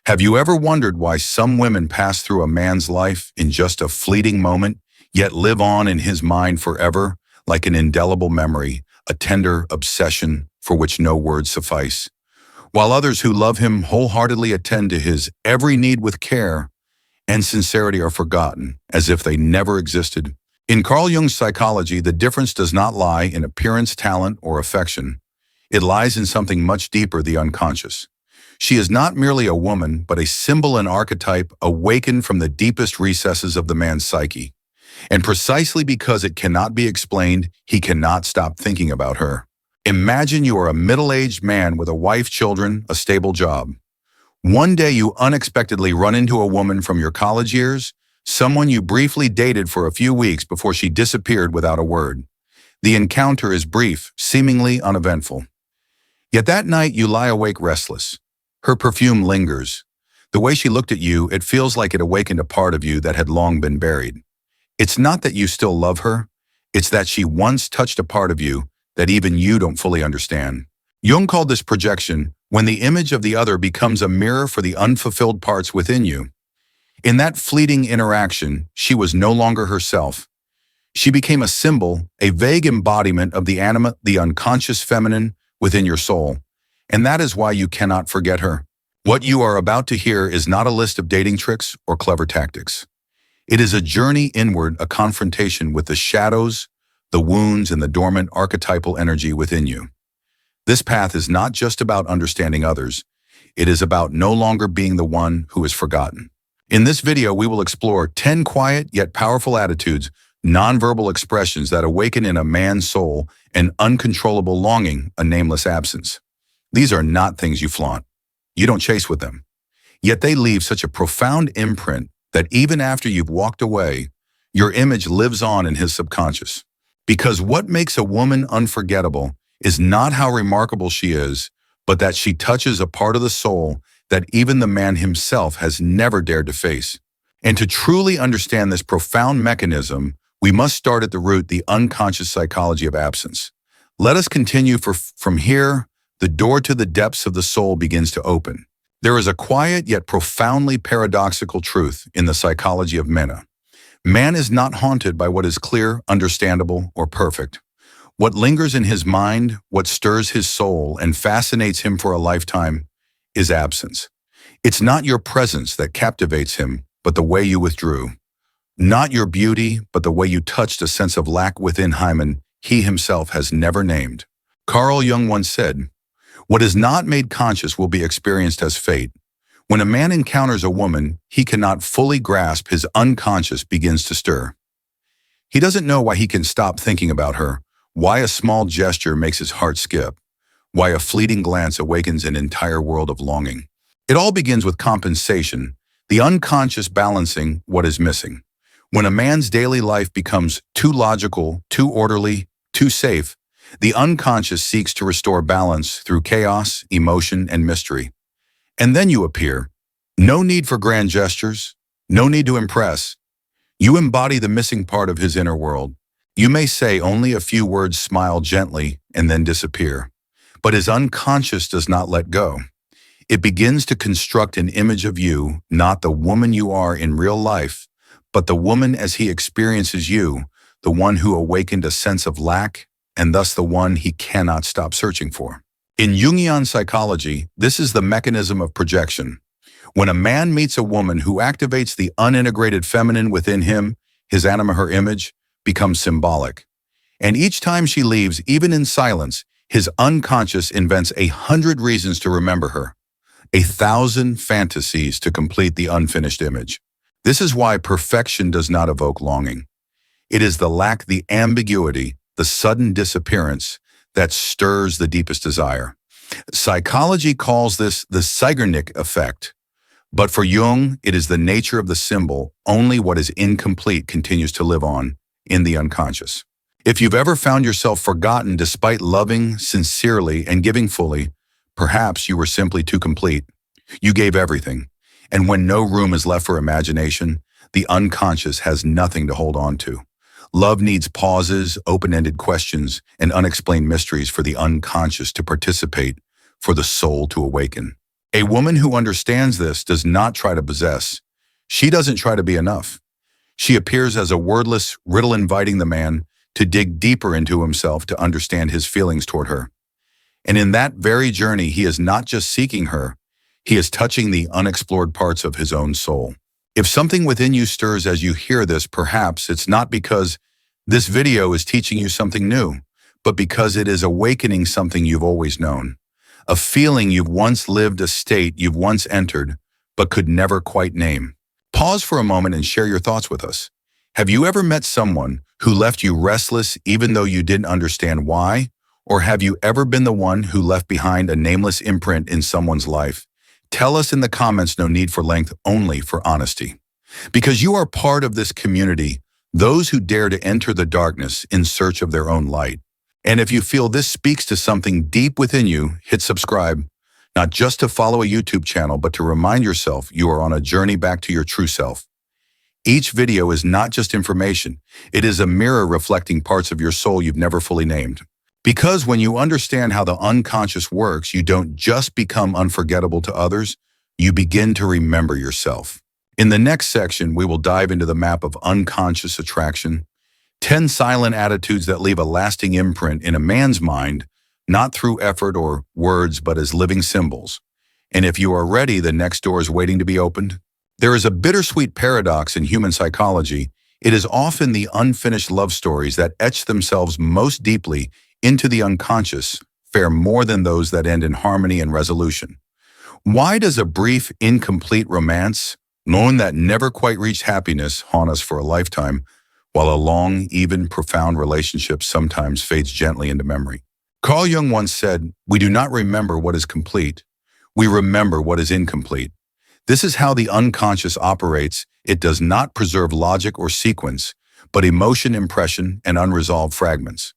Have you ever wondered why some women pass through a man's life in just a fleeting moment, yet live on in his mind forever, like an indelible memory, a tender obsession for which no words suffice? While others who love him wholeheartedly attend to his every need with care and sincerity are forgotten, as if they never existed. In Carl Jung's psychology, the difference does not lie in appearance, talent, or affection. It lies in something much deeper, the unconscious. She is not merely a woman, but a symbol and archetype awakened from the deepest recesses of the man's psyche. And precisely because it cannot be explained, he cannot stop thinking about her. Imagine you are a middle-aged man with a wife, children, a stable job. One day you unexpectedly run into a woman from your college years, someone you briefly dated for a few weeks before she disappeared without a word. The encounter is brief, seemingly uneventful. Yet that night you lie awake restless. Her perfume lingers. The way she looked at you, it feels like it awakened a part of you that had long been buried. It's not that you still love her, it's that she once touched a part of you that even you don't fully understand. Jung called this projection, when the image of the other becomes a mirror for the unfulfilled parts within you. In that fleeting interaction, she was no longer herself. She became a symbol, a vague embodiment of the anima, the unconscious feminine within your soul. And that is why you cannot forget her. What you are about to hear is not a list of dating tricks or clever tactics. It is a journey inward, a confrontation with the shadows, the wounds, and the dormant archetypal energy within you. This path is not just about understanding others. It is about no longer being the one who is forgotten. In this video, we will explore 10 quiet yet powerful attitudes, nonverbal expressions that awaken in a man's soul an uncontrollable longing, a nameless absence. These are not things you flaunt. You don't chase with them. Yet they leave such a profound imprint that even after you've walked away, your image lives on in his subconscious. Because what makes a woman unforgettable is not how remarkable she is, but that she touches a part of the soul that even the man himself has never dared to face. And to truly understand this profound mechanism, we must start at the root, the unconscious psychology of absence. Let us continue from here. The door to the depths of the soul begins to open. There is a quiet yet profoundly paradoxical truth in the psychology of men. Man is not haunted by what is clear, understandable, or perfect. What lingers in his mind, what stirs his soul and fascinates him for a lifetime, is absence. It's not your presence that captivates him, but the way you withdrew. Not your beauty, but the way you touched a sense of lack within him he himself has never named. Carl Jung once said, "What is not made conscious will be experienced as fate." When a man encounters a woman he cannot fully grasp, his unconscious begins to stir. He doesn't know why he can stop thinking about her, why a small gesture makes his heart skip, why a fleeting glance awakens an entire world of longing. It all begins with compensation, the unconscious balancing what is missing. When a man's daily life becomes too logical, too orderly, too safe, the unconscious seeks to restore balance through chaos, emotion, and mystery. And then you appear. No need for grand gestures, no need to impress. You embody the missing part of his inner world. You may say only a few words, smile gently, and then disappear. But his unconscious does not let go. It begins to construct an image of you, not the woman you are in real life, but the woman as he experiences you, the one who awakened a sense of lack, and thus the one he cannot stop searching for. In Jungian psychology, this is the mechanism of projection. When a man meets a woman who activates the unintegrated feminine within him, his anima, her image, becomes symbolic. And each time she leaves, even in silence, his unconscious invents 100 reasons to remember her, 1,000 fantasies to complete the unfinished image. This is why perfection does not evoke longing. It is the lack, the ambiguity, the sudden disappearance that stirs the deepest desire. Psychology calls this the Zeigarnik effect. But for Jung, it is the nature of the symbol. Only what is incomplete continues to live on in the unconscious. If you've ever found yourself forgotten despite loving sincerely and giving fully, perhaps you were simply too complete. You gave everything. And when no room is left for imagination, the unconscious has nothing to hold on to. Love needs pauses, open-ended questions, and unexplained mysteries for the unconscious to participate, for the soul to awaken. A woman who understands this does not try to possess. She doesn't try to be enough. She appears as a wordless riddle, inviting the man to dig deeper into himself to understand his feelings toward her. And in that very journey, he is not just seeking her, he is touching the unexplored parts of his own soul. If something within you stirs as you hear this, perhaps it's not because this video is teaching you something new, but because it is awakening something you've always known. A feeling you've once lived, a state you've once entered, but could never quite name. Pause for a moment and share your thoughts with us. Have you ever met someone who left you restless even though you didn't understand why? Or have you ever been the one who left behind a nameless imprint in someone's life? Tell us in the comments, no need for length, only for honesty. Because you are part of this community, those who dare to enter the darkness in search of their own light. And if you feel this speaks to something deep within you, hit subscribe, not just to follow a YouTube channel, but to remind yourself you are on a journey back to your true self. Each video is not just information, it is a mirror reflecting parts of your soul you've never fully named. Because when you understand how the unconscious works, you don't just become unforgettable to others, you begin to remember yourself. In the next section, we will dive into the map of unconscious attraction, 10 silent attitudes that leave a lasting imprint in a man's mind, not through effort or words, but as living symbols. And if you are ready, the next door is waiting to be opened. There is a bittersweet paradox in human psychology. It is often the unfinished love stories that etch themselves most deeply into the unconscious fare more than those that end in harmony and resolution. Why does a brief, incomplete romance, known that never quite reached happiness, haunt us for a lifetime, while a long, even, profound relationship sometimes fades gently into memory? Carl Jung once said, "We do not remember what is complete. We remember what is incomplete." This is how the unconscious operates. It does not preserve logic or sequence, but emotion, impression, and unresolved fragments.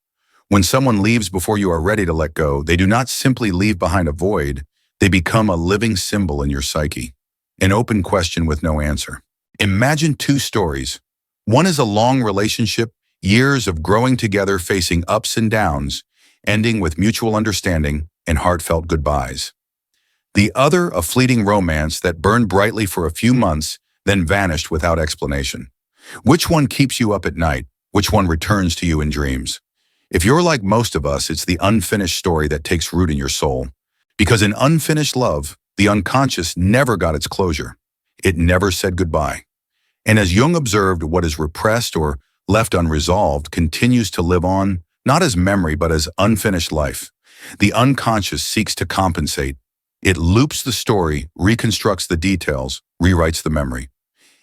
When someone leaves before you are ready to let go, they do not simply leave behind a void, they become a living symbol in your psyche. An open question with no answer. Imagine two stories. One is a long relationship, years of growing together, facing ups and downs, ending with mutual understanding and heartfelt goodbyes. The other, a fleeting romance that burned brightly for a few months, then vanished without explanation. Which one keeps you up at night? Which one returns to you in dreams? If you're like most of us, it's the unfinished story that takes root in your soul. Because in unfinished love, the unconscious never got its closure. It never said goodbye. And as Jung observed, what is repressed or left unresolved continues to live on, not as memory, but as unfinished life. The unconscious seeks to compensate. It loops the story, reconstructs the details, rewrites the memory.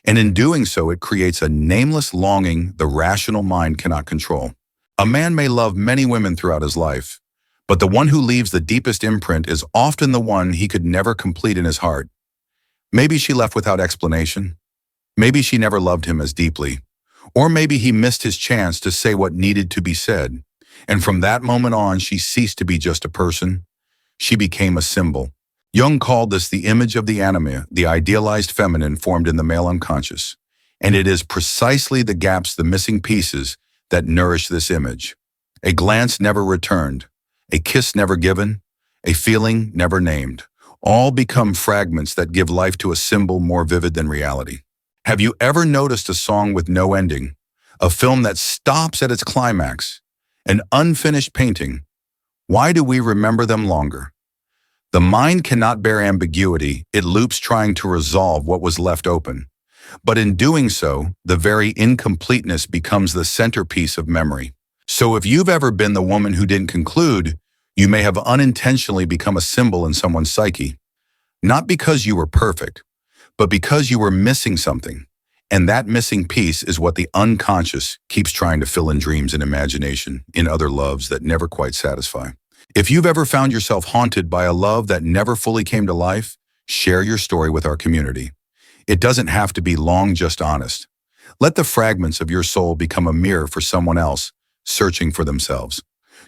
And in doing so, it creates a nameless longing the rational mind cannot control. A man may love many women throughout his life, but the one who leaves the deepest imprint is often the one he could never complete in his heart. Maybe she left without explanation. Maybe she never loved him as deeply. Or maybe he missed his chance to say what needed to be said. And from that moment on, she ceased to be just a person. She became a symbol. Jung called this the image of the anima, the idealized feminine formed in the male unconscious. And it is precisely the gaps, the missing pieces, that nourish this image. A glance never returned, a kiss never given, a feeling never named. All become fragments that give life to a symbol more vivid than reality. Have you ever noticed a song with no ending, a film that stops at its climax, an unfinished painting? Why do we remember them longer? The mind cannot bear ambiguity. It loops trying to resolve what was left open. But in doing so, the very incompleteness becomes the centerpiece of memory. So if you've ever been the woman who didn't conclude, you may have unintentionally become a symbol in someone's psyche. Not because you were perfect, but because you were missing something. And that missing piece is what the unconscious keeps trying to fill in dreams and imagination, in other loves that never quite satisfy. If you've ever found yourself haunted by a love that never fully came to life, share your story with our community. It doesn't have to be long, just honest. Let the fragments of your soul become a mirror for someone else searching for themselves.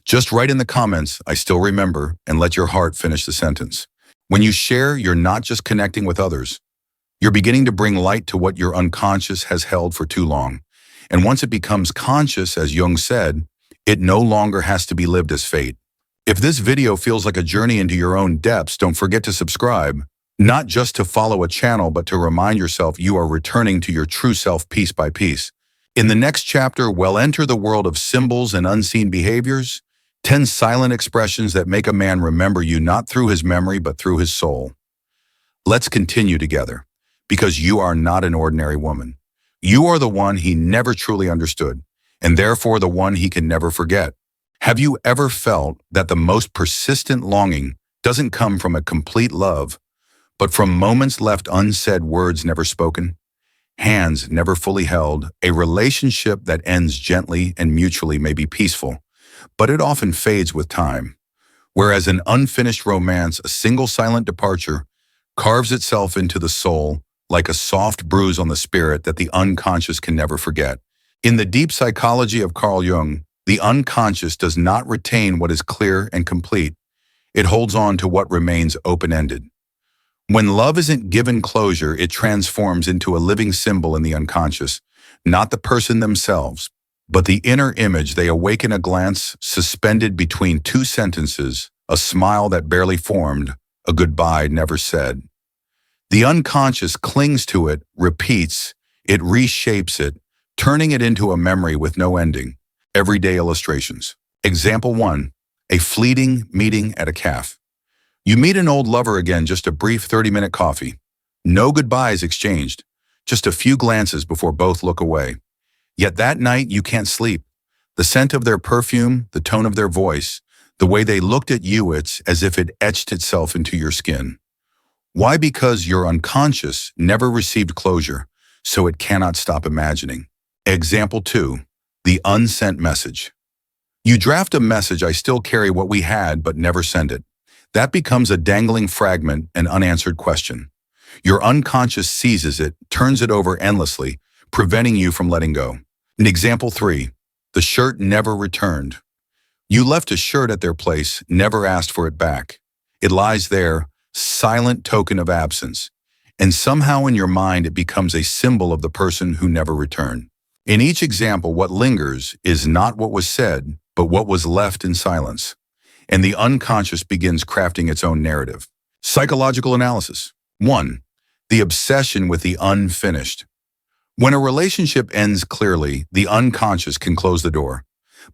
Just write in the comments, "I still remember," and let your heart finish the sentence. When you share, you're not just connecting with others. You're beginning to bring light to what your unconscious has held for too long. And once it becomes conscious, as Jung said, it no longer has to be lived as fate. If this video feels like a journey into your own depths, don't forget to subscribe. Not just to follow a channel, but to remind yourself you are returning to your true self piece by piece. In the next chapter, we'll enter the world of symbols and unseen behaviors, 10 silent expressions that make a man remember you not through his memory, but through his soul. Let's continue together, because you are not an ordinary woman. You are the one he never truly understood, and therefore the one he can never forget. Have you ever felt that the most persistent longing doesn't come from a complete love, but from moments left unsaid, words never spoken, hands never fully held, a relationship that ends gently and mutually may be peaceful, but it often fades with time, whereas an unfinished romance, a single silent departure, carves itself into the soul like a soft bruise on the spirit that the unconscious can never forget. In the deep psychology of Carl Jung, the unconscious does not retain what is clear and complete. It holds on to what remains open-ended. When love isn't given closure, it transforms into a living symbol in the unconscious, not the person themselves, but the inner image they awaken, a glance suspended between two sentences, a smile that barely formed, a goodbye never said. The unconscious clings to it, repeats, it reshapes it, turning it into a memory with no ending. Everyday illustrations. Example 1. A fleeting meeting at a cafe. You meet an old lover again, just a brief 30-minute coffee. No goodbyes exchanged, just a few glances before both look away. Yet that night you can't sleep. The scent of their perfume, the tone of their voice, the way they looked at you, it's as if it etched itself into your skin. Why? Because your unconscious never received closure, so it cannot stop imagining. Example 2. The unsent message. You draft a message, I still carry what we had, but never send it. That becomes a dangling fragment, an unanswered question. Your unconscious seizes it, turns it over endlessly, preventing you from letting go. In example 3, the shirt never returned. You left a shirt at their place, never asked for it back. It lies there, silent token of absence, and somehow in your mind it becomes a symbol of the person who never returned. In each example, what lingers is not what was said, but what was left in silence. And the unconscious begins crafting its own narrative. Psychological analysis. 1. The obsession with the unfinished. When a relationship ends clearly, the unconscious can close the door.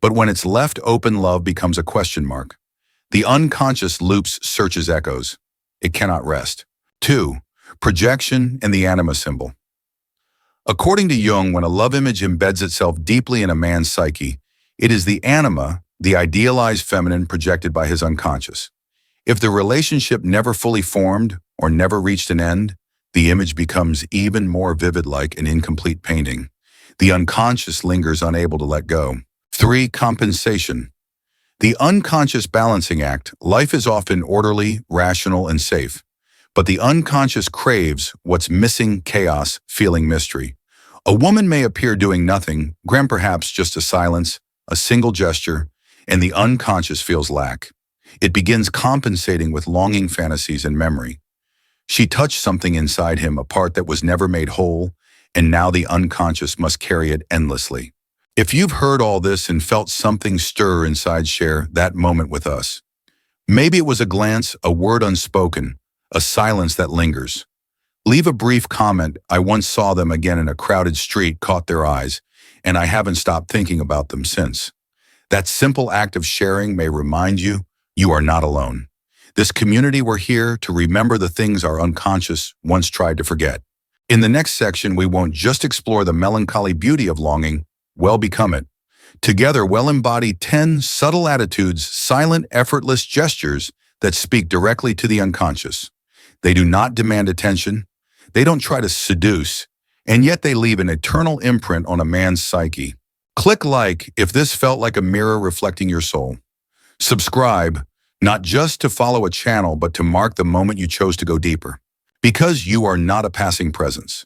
But when it's left open, love becomes a question mark. The unconscious loops, searches, echoes. It cannot rest. 2. Projection and the anima symbol. According to Jung, when a love image embeds itself deeply in a man's psyche, it is the anima, the idealized feminine projected by his unconscious. If the relationship never fully formed or never reached an end, the image becomes even more vivid, like an incomplete painting. The unconscious lingers, unable to let go. 3. Compensation. The unconscious balancing act. Life is often orderly, rational, and safe. But the unconscious craves what's missing: chaos, feeling mystery. A woman may appear doing nothing, perhaps just a silence, a single gesture, and the unconscious feels lack. It begins compensating with longing, fantasies, and memory. She touched something inside him, a part that was never made whole, and now the unconscious must carry it endlessly. If you've heard all this and felt something stir inside, share that moment with us. Maybe it was a glance, a word unspoken, a silence that lingers. Leave a brief comment. I once saw them again in a crowded street, caught their eyes, and I haven't stopped thinking about them since. That simple act of sharing may remind you you are not alone. This community, we're here to remember the things our unconscious once tried to forget. In the next section, we won't just explore the melancholy beauty of longing, we'll become it. Together, we'll embody 10 subtle attitudes, silent, effortless gestures that speak directly to the unconscious. They do not demand attention. They don't try to seduce, and yet they leave an eternal imprint on a man's psyche. Click like if this felt like a mirror reflecting your soul. Subscribe, not just to follow a channel, but to mark the moment you chose to go deeper. Because you are not a passing presence.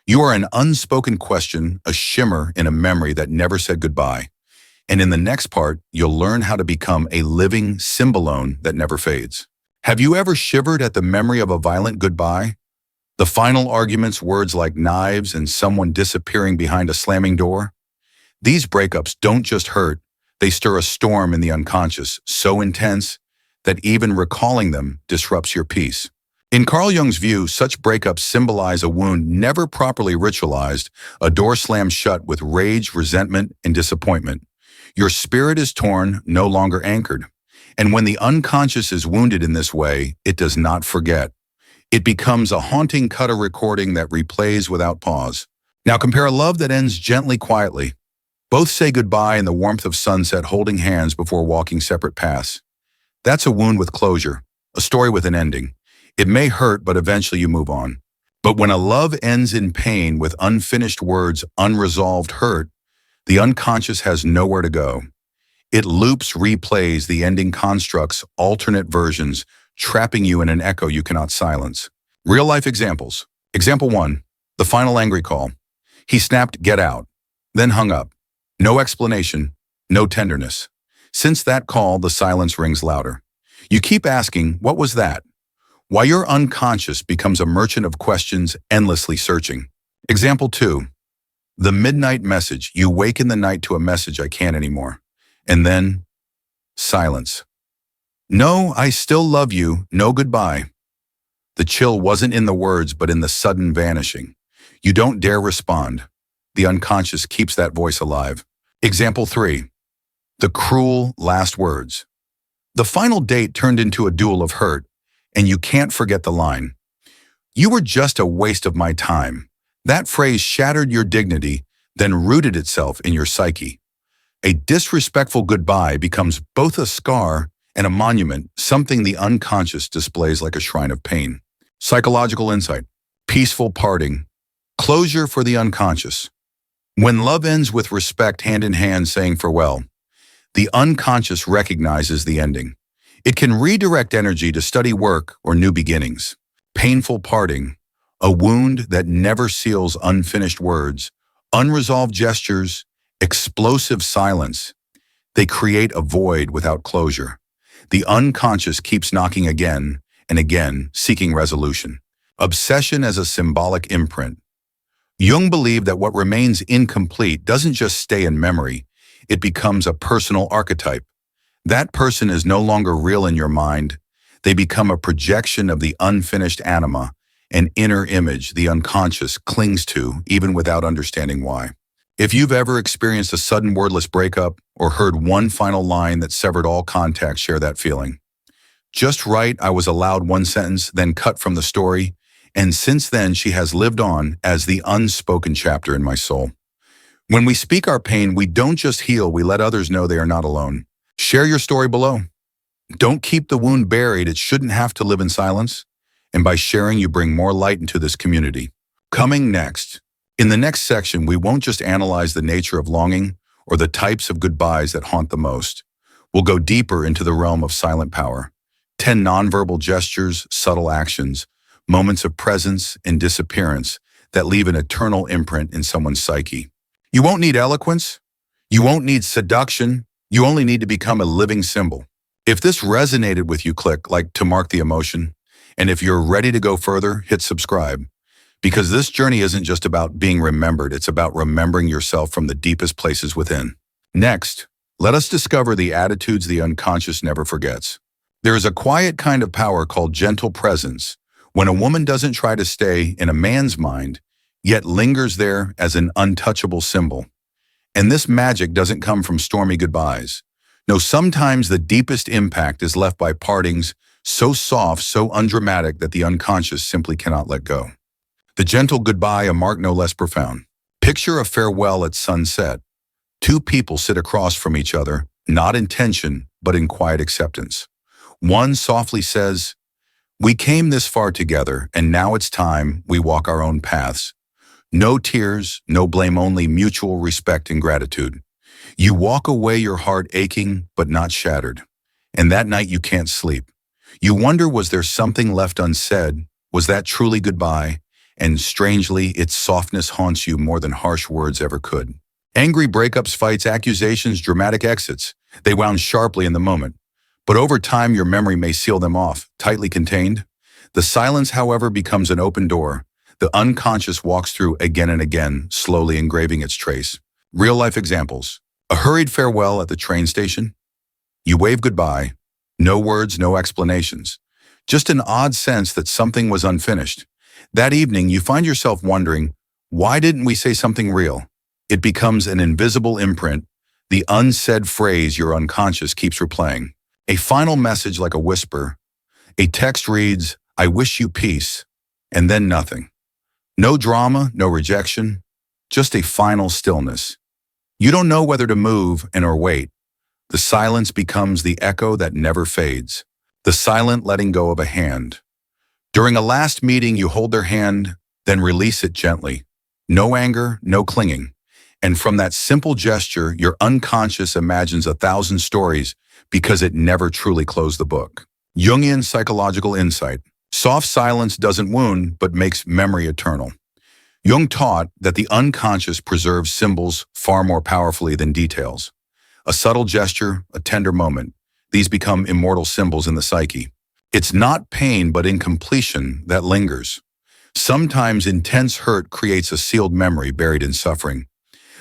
You are an unspoken question, a shimmer in a memory that never said goodbye. And in the next part, you'll learn how to become a living symbolone that never fades. Have you ever shivered at the memory of a violent goodbye? The final arguments, words like knives, and someone disappearing behind a slamming door? These breakups don't just hurt, they stir a storm in the unconscious, so intense that even recalling them disrupts your peace. In Carl Jung's view, such breakups symbolize a wound never properly ritualized, a door slammed shut with rage, resentment, and disappointment. Your spirit is torn, no longer anchored. And when the unconscious is wounded in this way, it does not forget. It becomes a haunting cut-a recording that replays without pause. Now compare a love that ends gently, quietly. Both say goodbye in the warmth of sunset, holding hands before walking separate paths. That's a wound with closure, a story with an ending. It may hurt, but eventually you move on. But when a love ends in pain with unfinished words, unresolved hurt, the unconscious has nowhere to go. It loops, replays the ending constructs, alternate versions, trapping you in an echo you cannot silence. Real-life examples. Example 1, the final angry call. He snapped, "Get out," then hung up. No explanation, no tenderness. Since that call, the silence rings louder. You keep asking, what was that? Why your unconscious becomes a merchant of questions, endlessly searching. Example 2, the midnight message. You wake in the night to a message, "I can't anymore." And then, silence. "No, I still love you, no goodbye." The chill wasn't in the words, but in the sudden vanishing. You don't dare respond. The unconscious keeps that voice alive. Example 3, the cruel last words. The final date turned into a duel of hurt, and you can't forget the line. "You were just a waste of my time." That phrase shattered your dignity, then rooted itself in your psyche. A disrespectful goodbye becomes both a scar and a monument, something the unconscious displays like a shrine of pain. Psychological insight. Peaceful parting. Closure for the unconscious. When love ends with respect, hand in hand, saying farewell, the unconscious recognizes the ending. It can redirect energy to study work or new beginnings. Painful parting. A wound that never seals unfinished words, unresolved gestures, explosive silence. They create a void without closure. The unconscious keeps knocking again and again, seeking resolution. Obsession as a symbolic imprint. Jung believed that what remains incomplete doesn't just stay in memory, it becomes a personal archetype. That person is no longer real in your mind. They become a projection of the unfinished anima, an inner image the unconscious clings to even without understanding why. If you've ever experienced a sudden wordless breakup or heard one final line that severed all contact, share that feeling. Just right, I was allowed one sentence, then cut from the story, and since then she has lived on as the unspoken chapter in my soul. When we speak our pain, we don't just heal, we let others know they are not alone. Share your story below. Don't keep the wound buried, it shouldn't have to live in silence. And by sharing, you bring more light into this community. Coming next. In the next section, we won't just analyze the nature of longing or the types of goodbyes that haunt the most. We'll go deeper into the realm of silent power. 10 nonverbal gestures, subtle actions, moments of presence and disappearance that leave an eternal imprint in someone's psyche. You won't need eloquence. You won't need seduction. You only need to become a living symbol. If this resonated with you, click like to mark the emotion. And if you're ready to go further, hit subscribe. Because this journey isn't just about being remembered, it's about remembering yourself from the deepest places within. Next, let us discover the attitudes the unconscious never forgets. There is a quiet kind of power called gentle presence, when a woman doesn't try to stay in a man's mind, yet lingers there as an untouchable symbol. And this magic doesn't come from stormy goodbyes. No, sometimes the deepest impact is left by partings so soft, so undramatic that the unconscious simply cannot let go. The gentle goodbye, a mark no less profound. Picture a farewell at sunset. Two people sit across from each other, not in tension, but in quiet acceptance. One softly says, "We came this far together, and now it's time we walk our own paths." No tears, no blame, only mutual respect and gratitude. You walk away, your heart aching, but not shattered. And that night you can't sleep. You wonder, was there something left unsaid? Was that truly goodbye? And strangely, its softness haunts you more than harsh words ever could. Angry breakups, fights, accusations, dramatic exits. They wound sharply in the moment. But over time, your memory may seal them off, tightly contained. The silence, however, becomes an open door. The unconscious walks through again and again, slowly engraving its trace. Real-life examples. A hurried farewell at the train station. You wave goodbye. No words, no explanations. just an odd sense that something was unfinished. That evening, you find yourself wondering, why didn't we say something real? It becomes an invisible imprint, the unsaid phrase your unconscious keeps replaying. A final message like a whisper. A text reads, "I wish you peace," and then nothing. No drama, no rejection, just a final stillness. You don't know whether to move and or wait. The silence becomes the echo that never fades. The silent letting go of a hand. During a last meeting, you hold their hand, then release it gently. No anger, no clinging. And from that simple gesture, your unconscious imagines 1,000 stories because it never truly closed the book. Jungian psychological insight. Soft silence doesn't wound, but makes memory eternal. Jung taught that the unconscious preserves symbols far more powerfully than details. A subtle gesture, a tender moment, these become immortal symbols in the psyche. It's not pain but incompletion that lingers. Sometimes intense hurt creates a sealed memory buried in suffering.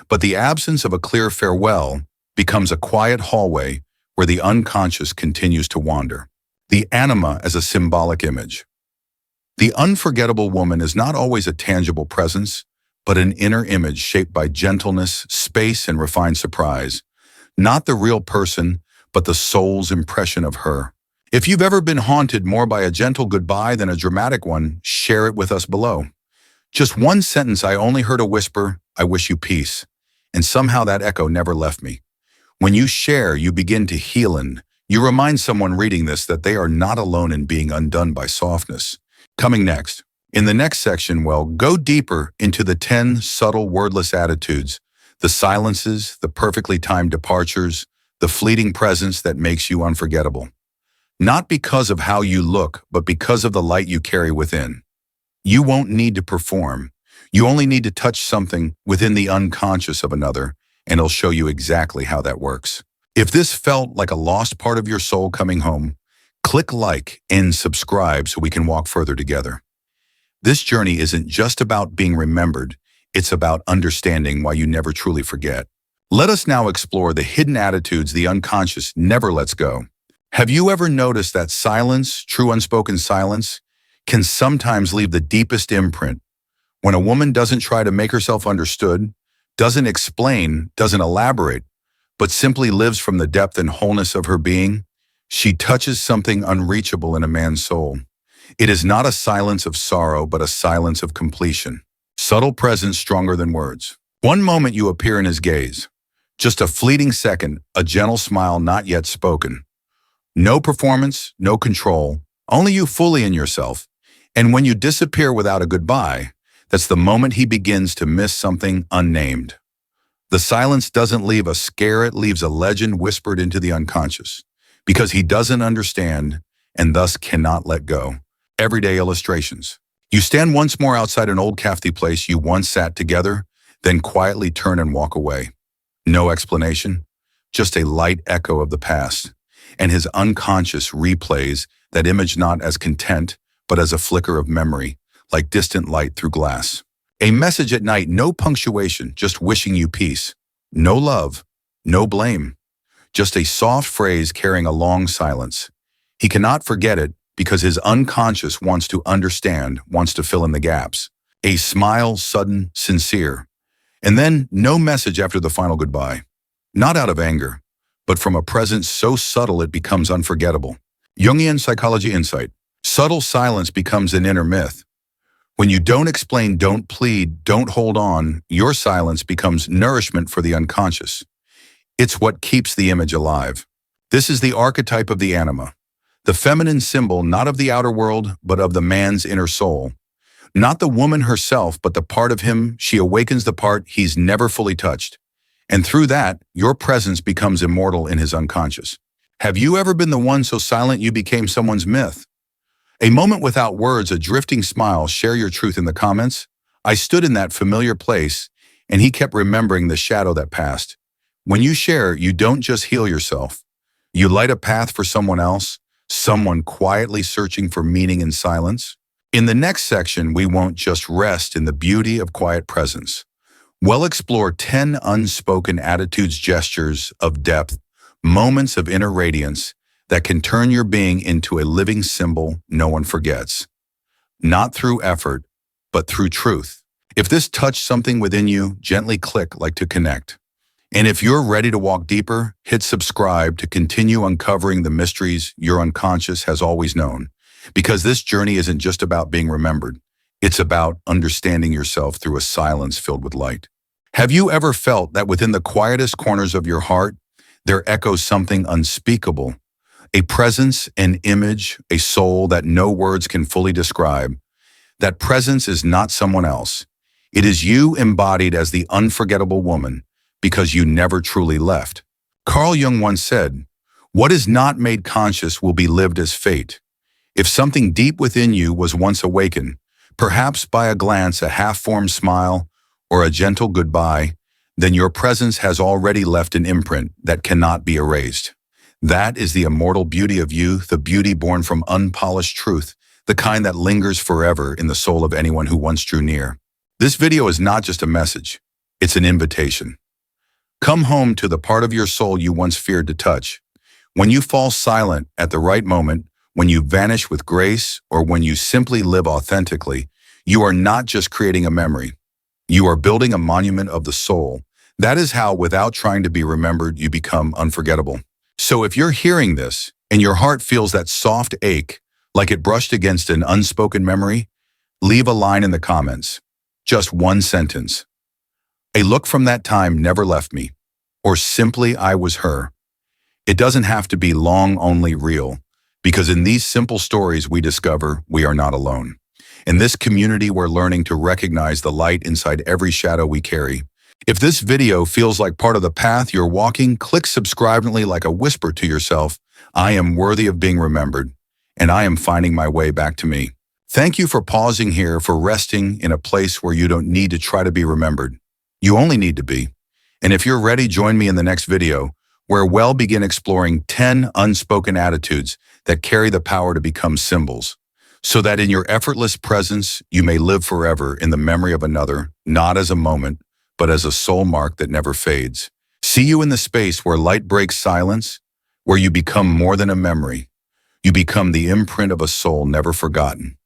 But the absence of a clear farewell becomes a quiet hallway where the unconscious continues to wander. The anima as a symbolic image. The unforgettable woman is not always a tangible presence, but an inner image shaped by gentleness, space, and refined surprise. Not the real person, but the soul's impression of her. If you've ever been haunted more by a gentle goodbye than a dramatic one, share it with us below. Just one sentence, I only heard a whisper, "I wish you peace," and somehow that echo never left me. When you share, you begin to heal and you remind someone reading this that they are not alone in being undone by softness. Coming next. In the next section, go deeper into the 10 subtle wordless attitudes, the silences, the perfectly timed departures, the fleeting presence that makes you unforgettable. Not because of how you look, but because of the light you carry within. You won't need to perform. You only need to touch something within the unconscious of another, and it'll show you exactly how that works. If this felt like a lost part of your soul coming home, click like and subscribe so we can walk further together. This journey isn't just about being remembered, it's about understanding why you never truly forget. Let us now explore the hidden attitudes the unconscious never lets go. Have you ever noticed that silence, true unspoken silence, can sometimes leave the deepest imprint? When a woman doesn't try to make herself understood, doesn't explain, doesn't elaborate, but simply lives from the depth and wholeness of her being, she touches something unreachable in a man's soul. It is not a silence of sorrow, but a silence of completion. Subtle presence stronger than words. One moment you appear in his gaze. Just a fleeting second, a gentle smile not yet spoken. No performance, no control, only you fully in yourself. And when you disappear without a goodbye, that's the moment he begins to miss something unnamed. The silence doesn't leave a scare, it leaves a legend whispered into the unconscious. Because he doesn't understand and thus cannot let go. Everyday illustrations. You stand once more outside an old crafty place you once sat together, then quietly turn and walk away. No explanation, just a light echo of the past. And his unconscious replays that image not as content, but as a flicker of memory, like distant light through glass. A message at night, no punctuation, just wishing you peace. No love, no blame. Just a soft phrase carrying a long silence. He cannot forget it because his unconscious wants to understand, wants to fill in the gaps. A smile, sudden, sincere. And then no message after the final goodbye. Not out of anger, but from a presence so subtle it becomes unforgettable. Jungian psychology insight. Subtle silence becomes an inner myth. When you don't explain, don't plead, don't hold on, your silence becomes nourishment for the unconscious. It's what keeps the image alive. This is the archetype of the anima, the feminine symbol not of the outer world, but of the man's inner soul. Not the woman herself, but the part of him, she awakens the part he's never fully touched. And through that, your presence becomes immortal in his unconscious. Have you ever been the one so silent you became someone's myth? A moment without words, a drifting smile, share your truth in the comments. I stood in that familiar place, and he kept remembering the shadow that passed. When you share, you don't just heal yourself. You light a path for someone else, someone quietly searching for meaning in silence. In the next section, we won't just rest in the beauty of quiet presence. We'll explore 10 unspoken attitudes, gestures of depth, moments of inner radiance that can turn your being into a living symbol no one forgets. Not through effort, but through truth. If this touched something within you, gently click like to connect. And if you're ready to walk deeper, hit subscribe to continue uncovering the mysteries your unconscious has always known. Because this journey isn't just about being remembered. It's about understanding yourself through a silence filled with light. Have you ever felt that within the quietest corners of your heart, there echoes something unspeakable? A presence, an image, a soul that no words can fully describe. That presence is not someone else. It is you embodied as the unforgettable woman, because you never truly left. Carl Jung once said, "What is not made conscious will be lived as fate." If something deep within you was once awakened, perhaps by a glance, a half-formed smile, or a gentle goodbye, then your presence has already left an imprint that cannot be erased. That is the immortal beauty of youth, the beauty born from unpolished truth, the kind that lingers forever in the soul of anyone who once drew near. This video is not just a message, it's an invitation. Come home to the part of your soul you once feared to touch. When you fall silent at the right moment, when you vanish with grace, or when you simply live authentically, you are not just creating a memory. You are building a monument of the soul. That is how, without trying to be remembered, you become unforgettable. So if you're hearing this, and your heart feels that soft ache, like it brushed against an unspoken memory, leave a line in the comments. Just one sentence. A look from that time never left me, or simply I was her. It doesn't have to be long, only real, because in these simple stories we discover we are not alone. In this community, we're learning to recognize the light inside every shadow we carry. If this video feels like part of the path you're walking, click subscribe like a whisper to yourself, I am worthy of being remembered, and I am finding my way back to me. Thank you for pausing here, for resting in a place where you don't need to try to be remembered. You only need to be. And if you're ready, join me in the next video, where we'll begin exploring 10 unspoken attitudes that carry the power to become symbols, so that in your effortless presence, you may live forever in the memory of another, not as a moment, but as a soul mark that never fades. See you in the space where light breaks silence, where you become more than a memory. You become the imprint of a soul never forgotten.